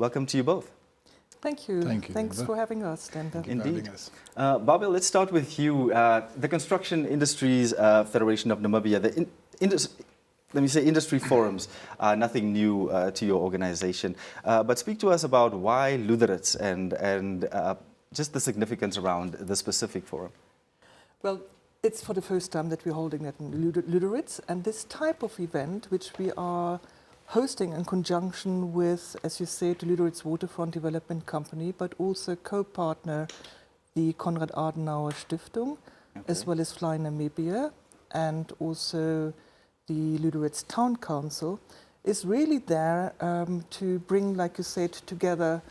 Welcome to you both. Thank you. Thank you. Thanks for having us, Denver. Indeed. Barbara, let's start with you. The Construction Industries Federation of Namibia, let me say industry forums are nothing new to your organization. But speak to us about why Luderitz and just the significance around the specific forum. Well, it's for the first time that we're holding that in Luderitz, and this type of event, which we are hosting in conjunction with, as you said, the Luderitz Waterfront Development Company, but also co-partner the Konrad Adenauer Stiftung, as well as Fly Namibia, and also the Luderitz Town Council, is really there to bring, like you said, together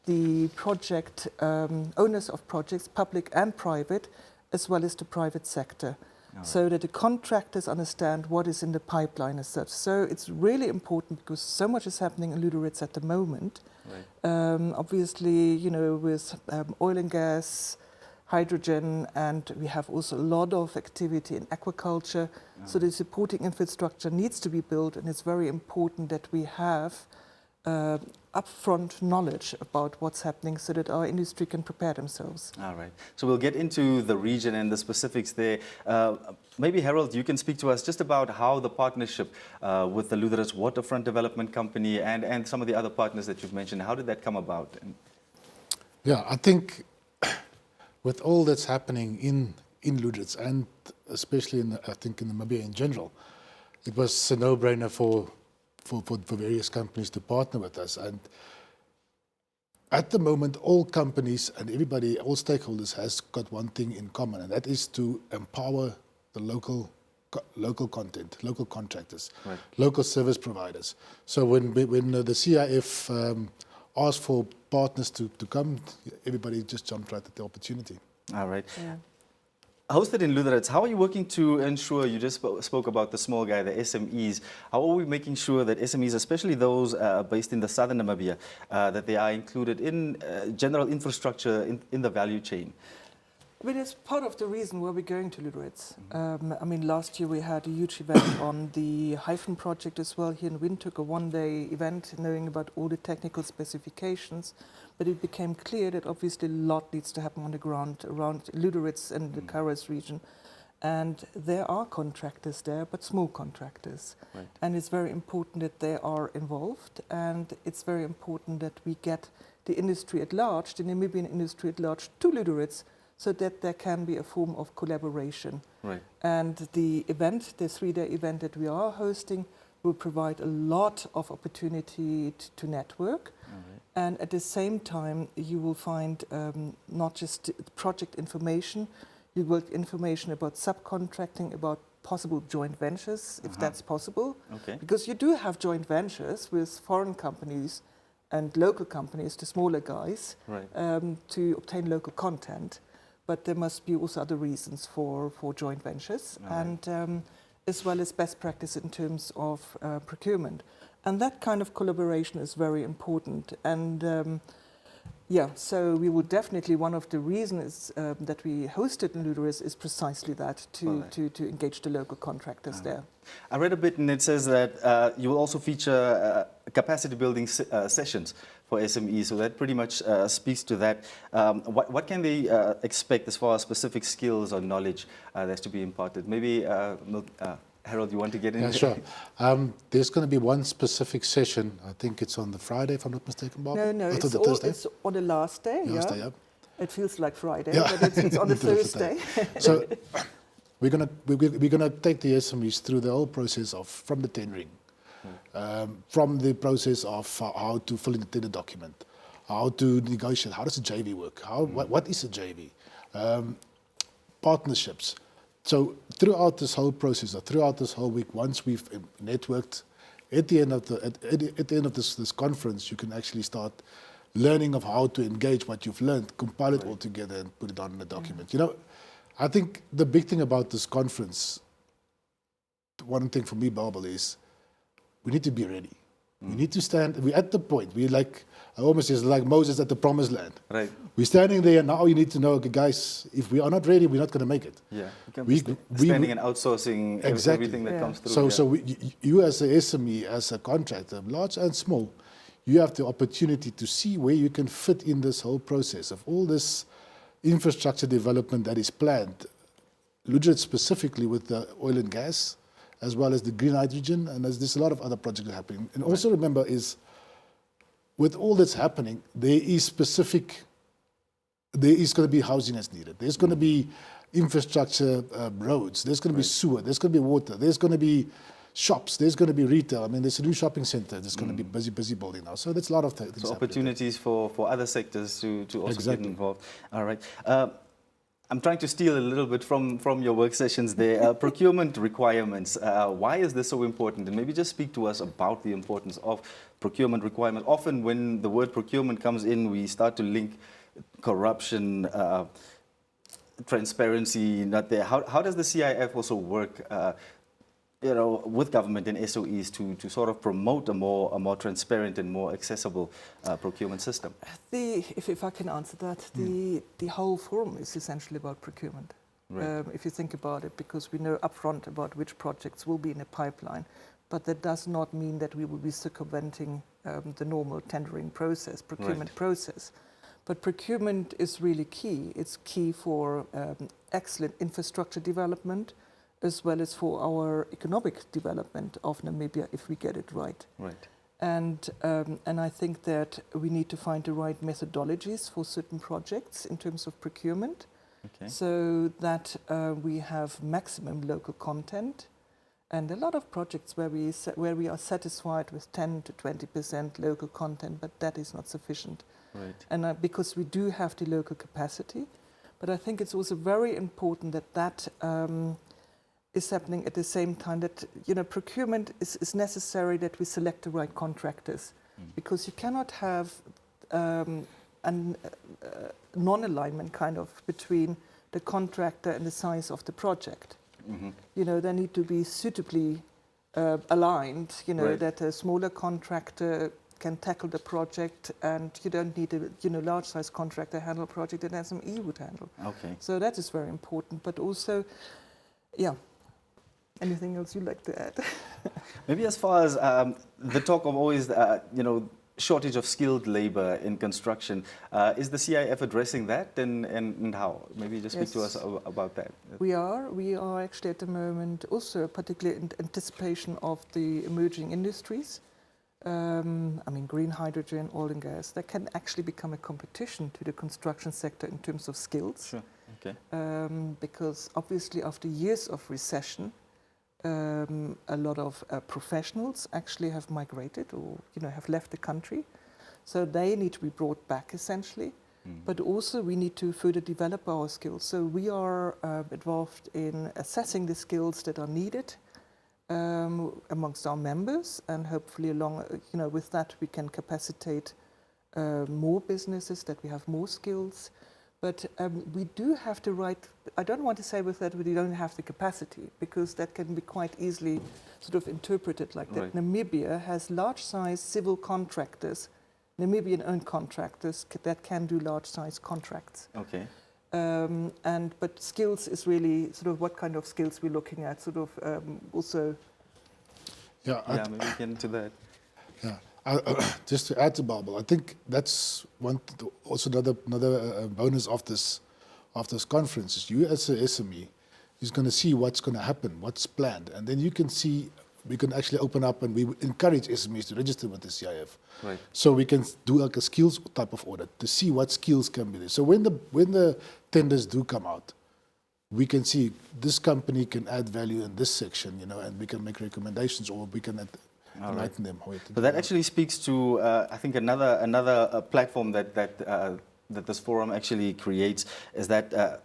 the project owners of projects, public and private, as well as the private sector. So that the contractors understand what is in the pipeline as such. So it's really important because so much is happening in Luderitz at the moment. Right. Obviously, you know, with oil and gas, hydrogen, and we have also a lot of activity in aquaculture. So the supporting infrastructure needs to be built, and it's very important that we have upfront knowledge about what's happening so that our industry can prepare themselves. All right. So we'll get into the region and the specifics there. Maybe, Harold, you can speak to us just about how the partnership with the Luderitz Waterfront Development Company and some of the other partners that you've mentioned, how did that come about? Yeah, I think with all that's happening in Luderitz, and especially in Namibia in general, it was a no-brainer for various companies to partner with us. And at the moment, all companies and everybody, all stakeholders has got one thing in common, and that is to empower the local content, local contractors, right, local service providers. So when the CIF asked for partners to come, everybody just jumped right at the opportunity. All right. Yeah. Hosted in Luderitz, how are you working to ensure, you just spoke about the small guy, the SMEs, how are we making sure that SMEs, especially those based in the southern Namibia, that they are included in general infrastructure in the value chain? I mean, it's part of the reason why we're going to Luderitz. I mean, last year we had a huge event on the Hyphen project as well here in Windhoek, a one-day event knowing about all the technical specifications. But it became clear that obviously a lot needs to happen on the ground around Luderitz and the Karas region. And there are contractors there, but small contractors. Right. And it's very important that they are involved. And it's very important that we get the industry at large, the Namibian industry at large, to Luderitz, so that there can be a form of collaboration. Right. And the event, the 3-day event that we are hosting, will provide a lot of opportunity to network. Right. And at the same time, you will find not just project information, you will information about subcontracting, about possible joint ventures, if that's possible. Okay. Because you do have joint ventures with foreign companies and local companies, the smaller guys, right, to obtain local content. But there must be also other reasons for joint ventures, and as well as best practice in terms of procurement. And that kind of collaboration is very important. And yeah, so we will definitely, one of the reasons that we hosted in Luderitz is precisely that, to engage the local contractors there. I read a bit and it says that you will also feature capacity building sessions for SMEs, so that pretty much speaks to that. What can they expect as far as specific skills or knowledge that's to be imparted? Maybe, Harold, you want to get in? Yeah, sure. There's going to be one specific session. I think it's on the Friday, if I'm not mistaken, Bob. No, it's on the last day. Last day, yeah. It feels like Friday, but it's on the Thursday. So we're gonna take the SMEs through the whole process of from the tendering, from the process of how to fill in the tender document, how to negotiate, how does a JV work, what is a JV, partnerships. So throughout this whole process, or throughout this whole week, once we've networked, at the end of this conference, you can actually start learning of how to engage what you've learned, compile it all together, and put it on in a document. You know, I think the big thing about this conference, one thing for me, Babel, is we need to be ready. We need to stand. We're at the point. We're like, I almost say, like Moses at the promised land. Right. We're standing there now. You need to know, okay, guys, if we are not ready, we're not going to make it. Yeah. We standing and outsourcing everything that comes through. So you as a SME, as a contractor, large and small, you have the opportunity to see where you can fit in this whole process of all this infrastructure development that is planned. Luderitz specifically with the oil and gas, as well as the green hydrogen, and there's a lot of other projects happening. And also remember is, with all that's happening, there is going to be housing that's needed. There's going to be infrastructure, roads. There's going to be sewer. There's going to be water. There's going to be shops. There's going to be retail. I mean, there's a new shopping center that's going to be busy building now. So there's a lot of things. So opportunities for other sectors to also get involved. All right. I'm trying to steal a little bit from your work sessions there. Procurement requirements. Why is this so important? And maybe just speak to us about the importance of procurement requirements. Often when the word procurement comes in, we start to link corruption, transparency, not there. How does the CIF also work with government and SOEs to sort of promote a more transparent and more accessible procurement system? If I can answer that, the whole forum is essentially about procurement. Right. If you think about it, because we know upfront about which projects will be in a pipeline, but that does not mean that we will be circumventing the normal tendering process, procurement process. But procurement is really key. It's key for excellent infrastructure development, as well as for our economic development of Namibia, if we get it right. Right. And I think that we need to find the right methodologies for certain projects in terms of procurement, so that we have maximum local content. And a lot of projects where we are satisfied with 10 to 20% local content, but that is not sufficient. Right. And because we do have the local capacity, but I think it's also very important that is happening at the same time, that procurement is necessary, that we select the right contractors, because you cannot have non-alignment kind of between the contractor and the size of the project. They need to be suitably aligned, that a smaller contractor can tackle the project, and you don't need a large size contractor handle a project that SME would handle. Okay. So that is very important, but also, anything else you'd like to add? Maybe as far as the talk of always, shortage of skilled labor in construction, is the CIF addressing that, and how? Maybe just speak to us about that. We are actually at the moment also particularly in anticipation of the emerging industries. Green hydrogen, oil and gas, that can actually become a competition to the construction sector in terms of skills. Sure. Okay. Because obviously after years of recession, a lot of professionals actually have migrated or have left the country. So they need to be brought back essentially. But also we need to further develop our skills. So we are involved in assessing the skills that are needed amongst our members, and hopefully with that we can capacitate more businesses, that we have more skills. But we do have the right, I don't want to say with that we don't have the capacity, because that can be quite easily sort of interpreted like that. Right. Namibia has large size civil contractors, Namibian-owned contractors that can do large size contracts. Okay. But skills is really sort of what kind of skills we're looking at, sort of also. Maybe we get into that. Yeah. Just to add to Babel, I think that's also another bonus of this conference is you as a SME is going to see what's going to happen, what's planned, and then you can see. We can actually open up, and we encourage SMEs to register with the CIF. Right. So we can do like a skills type of audit to see what skills can be there. So when the tenders do come out, we can see this company can add value in this section, and we can make recommendations, or we can enlighten them. So that actually speaks to, I think, another platform that this forum actually creates is that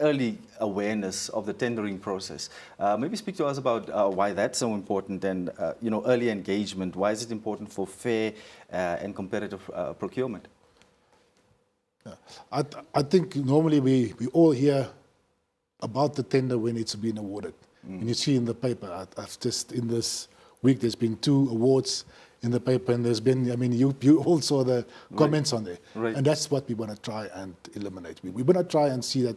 early awareness of the tendering process. Maybe speak to us about why that's so important, and early engagement. Why is it important for fair and competitive procurement? Yeah. I think normally we all hear about the tender when it's been awarded. And you see in the paper, I've just in this week there's been 2 awards in the paper, and there's been, you all saw the comments on there. Right. And that's what we want to try and eliminate. We want to try and see that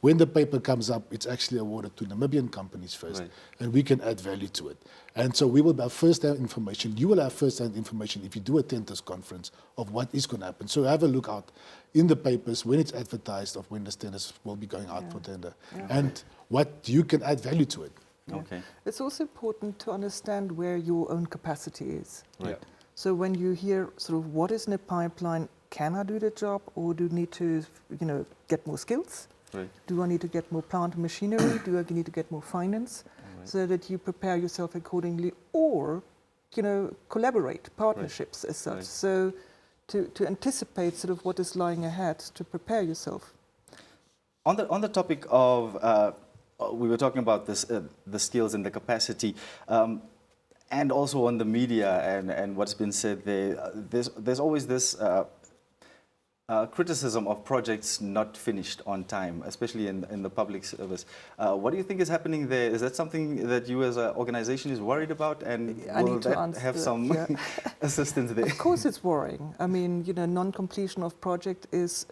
when the paper comes up, it's actually awarded to Namibian companies first, Right. and we can add value to it. And so we will have first-hand information. You will have first-hand information if you do a tenders conference of what is going to happen. So have a look out in the papers when it's advertised of when the tenders will be going out for tender, and what you can add value to it. Okay. It's also important to understand where your own capacity is. Right. So when you hear sort of what is in the pipeline, can I do the job, or do I need to, get more skills? Right. Do I need to get more plant and machinery? Do I need to get more finance? Right. So that you prepare yourself accordingly, or, collaborate, partnerships as such. Right. So to anticipate sort of what is lying ahead, to prepare yourself. On the topic of, we were talking about this, the skills and the capacity, and also on the media and what's been said there. There's always this criticism of projects not finished on time, especially in the public service. What do you think is happening there? Is that something that you as an organization is worried about, and I will need to that answer have that, some yeah. assistance there? Of course, it's worrying. I mean, non-completion of project it's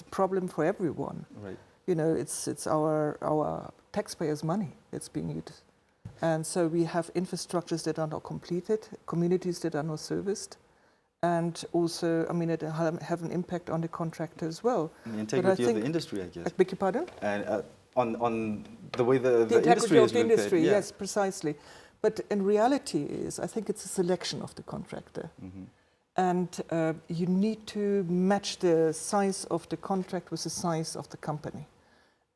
a problem for everyone. Right. It's our taxpayers' money that's being used, and so we have infrastructures that are not completed, communities that are not serviced, and also, I mean, it have an impact on the contractor as well. The integrity of the industry, I guess. I beg your pardon? And on the way the The integrity industry of is the looked at, industry, yeah. yes, precisely. But in reality, I think it's a selection of the contractor. Mhm. And you need to match the size of the contract with the size of the company.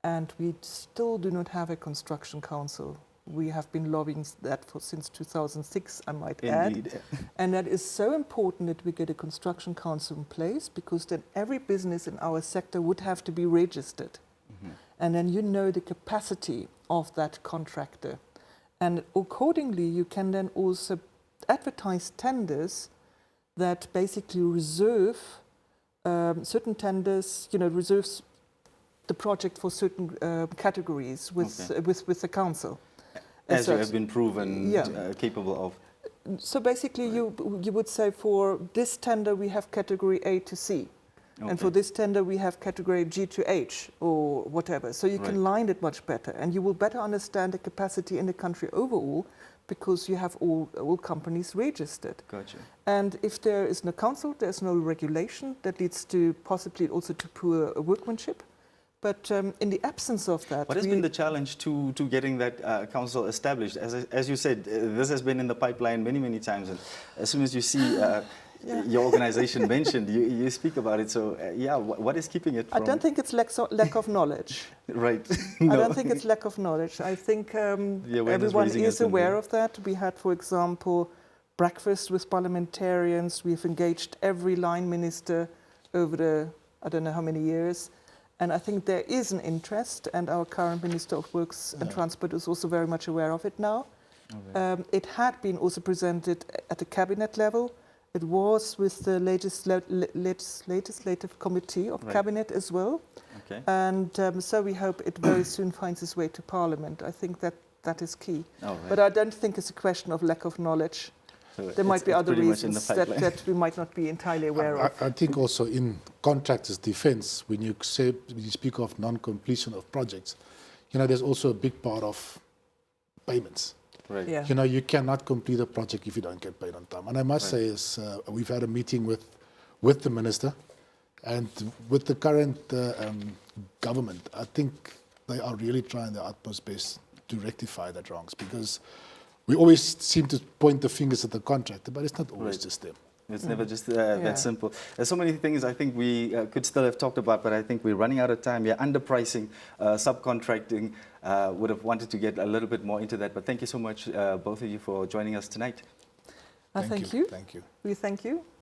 And we still do not have a construction council. We have been lobbying that since 2006, I might Indeed. add. And that is so important that we get a construction council in place, because then every business in our sector would have to be registered. Mhm. And then you know the capacity of that contractor. And accordingly, you can then also advertise tenders that basically reserve certain tenders, reserves the project for certain categories with the council. As you have been proven Yeah. capable of. So basically, you would say for this tender we have category A to C, and for this tender we have category G to H or whatever. So you can line it much better, and you will better understand the capacity in the country overall, because you have all companies registered. Gotcha. And if there is no council, there's no regulation that leads to possibly also to poor workmanship. But in the absence of that, what has been the challenge to getting that council established? As you said, this has been in the pipeline many times, and as soon as you see your organization mentioned, you speak about it. So what is keeping it from? I don't think it's lack of knowledge. Right. I don't think it's lack of knowledge. I think everyone is aware of that. We had, for example, breakfast with parliamentarians. We've engaged every line minister over the, I don't know how many years. And I think there is an interest, and our current Minister of Works and Transport is also very much aware of it now. Okay. It had been also presented at the cabinet level. It was with the legislative committee of cabinet as well. Okay. And so we hope it very soon finds its way to Parliament. I think that is key. But I don't think it's a question of lack of knowledge. So there might be other reasons that we might not be entirely aware of. I think also in contractors' defence, when you speak of non-completion of projects, there's also a big part of payments. Right. Yeah. You cannot complete a project if you don't get paid on time. And I must say, we've had a meeting with the minister, and with the current government, I think they are really trying their utmost best to rectify that wrongs, because we always seem to point the fingers at the contractor, but it's not always just them. It's never just that simple. There's so many things I think we could still have talked about, but I think we're running out of time. Yeah, underpricing, subcontracting. Would have wanted to get a little bit more into that, but thank you so much, both of you, for joining us tonight. Thank you. Thank you. We thank you.